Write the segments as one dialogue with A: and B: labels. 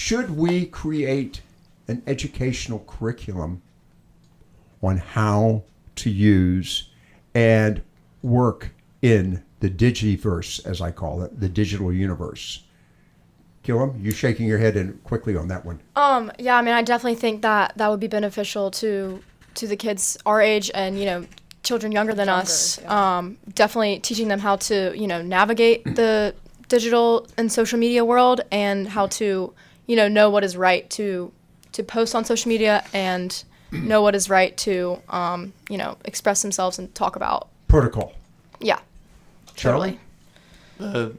A: should we create an educational curriculum on how to use and work in the digiverse, as I call it, the digital universe? Gillum, you shaking your head in quickly on that one.
B: Yeah, I mean, I definitely think that would be beneficial to the kids our age and, children younger than us. Yeah. Definitely teaching them how to, navigate the digital and social media world and how to, know what is right to post on social media and know what is right to, express themselves and talk about.
A: Protocol.
B: Yeah.
A: Charlie?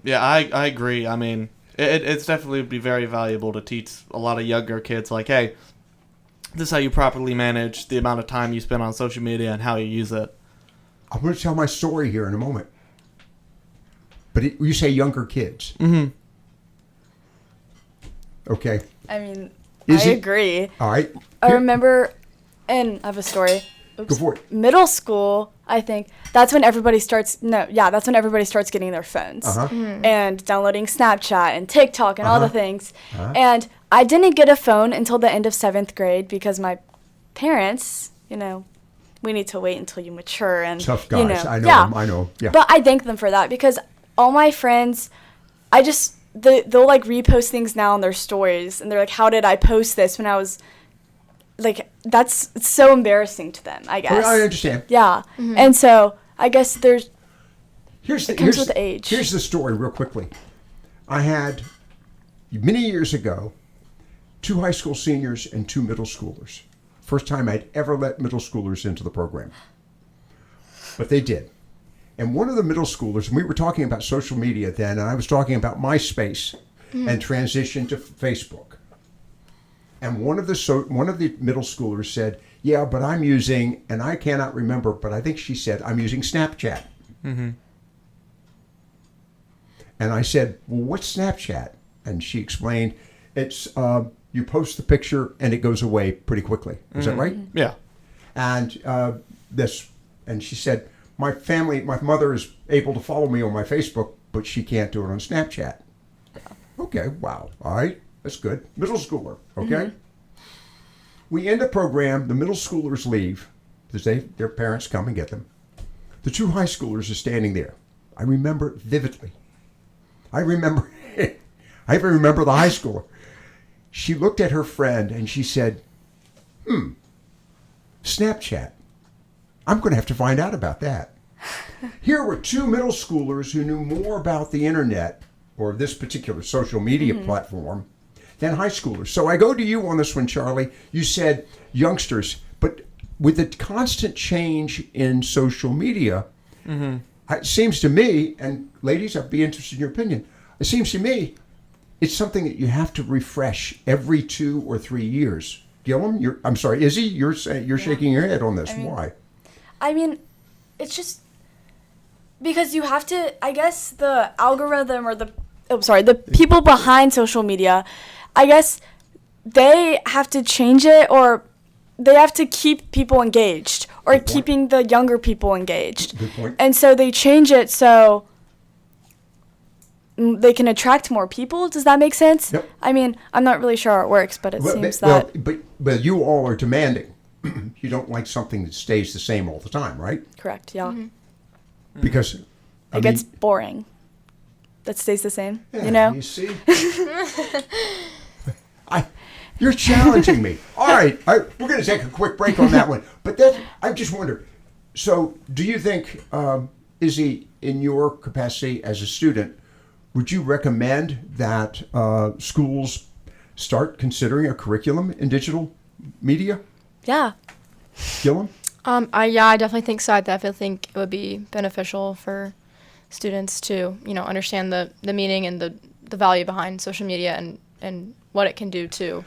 C: Yeah, I agree. I mean, it's definitely be very valuable to teach a lot of younger kids, like, hey, this is how you properly manage the amount of time you spend on social media and how you use it.
A: I'm going to tell my story here in a moment. But you say younger kids.
C: Mm-hmm.
A: Okay.
D: I mean, I agree.
A: All right.
D: I remember, and I have a story.
A: Go for it.
D: Middle school, I think, that's when everybody starts getting their phones and downloading Snapchat and TikTok and all the things. And I didn't get a phone until the end of 7th grade because my parents, we need to wait until you mature. And
A: tough guys. I know them. I know. Yeah.
D: But I thank them for that because all my friends, they'll like repost things now on their stories and they're like, how did I post this when I was like, it's so embarrassing to them, I guess.
A: I understand.
D: Yeah. Mm-hmm. And so I guess it comes with age.
A: Here's the story real quickly. I had, many years ago, 2 high school seniors and 2 middle schoolers. First time I'd ever let middle schoolers into the program. But they did. And one of the middle schoolers, and we were talking about social media then, and I was talking about MySpace and transition to Facebook. And one of the middle schoolers said, yeah, but I'm using, and I cannot remember, but I think she said, I'm using Snapchat. Mm-hmm. And I said, well, what's Snapchat? And she explained, it's you post the picture and it goes away pretty quickly. Is that right?
C: Yeah.
A: And and she said, my mother is able to follow me on my Facebook, but she can't do it on Snapchat. Okay, wow. All right, that's good. Middle schooler, okay? We end the program, the middle schoolers leave, because their parents come and get them. The 2 high schoolers are standing there. I remember it vividly. I remember the high schooler. She looked at her friend and she said, Snapchat. I'm going to have to find out about that. Here were 2 middle schoolers who knew more about the internet or this particular social media platform than high schoolers. So I go to you on this one, Charlie. You said youngsters, but with the constant change in social media, it seems to me, and ladies, I'd be interested in your opinion, it seems to me it's something that you have to refresh every 2 or 3 years. Gillum, I'm sorry, Izzy, you're shaking your head on this. Why?
D: I mean, it's just because you have to, I guess the algorithm or the people behind social media, I guess they have to change it or they have to keep people engaged or keeping the younger people engaged.
A: Good point.
D: And so they change it so they can attract more people. Does that make sense?
A: Yep.
D: I mean, I'm not really sure how it works, but it seems that.
A: But you all are demanding. You don't like something that stays the same all the time, right?
D: Correct, yeah.
A: Because
D: it gets boring. That stays the same,
A: yeah, You see? You're challenging me. All right, we're going to take a quick break on that one. But I just wonder, so do you think, Izzy, in your capacity as a student, would you recommend that schools start considering a curriculum in digital media?
D: Yeah.
A: Gillum?
B: I definitely think so. I definitely think it would be beneficial for students to, understand the meaning and the value behind social media and what it can do to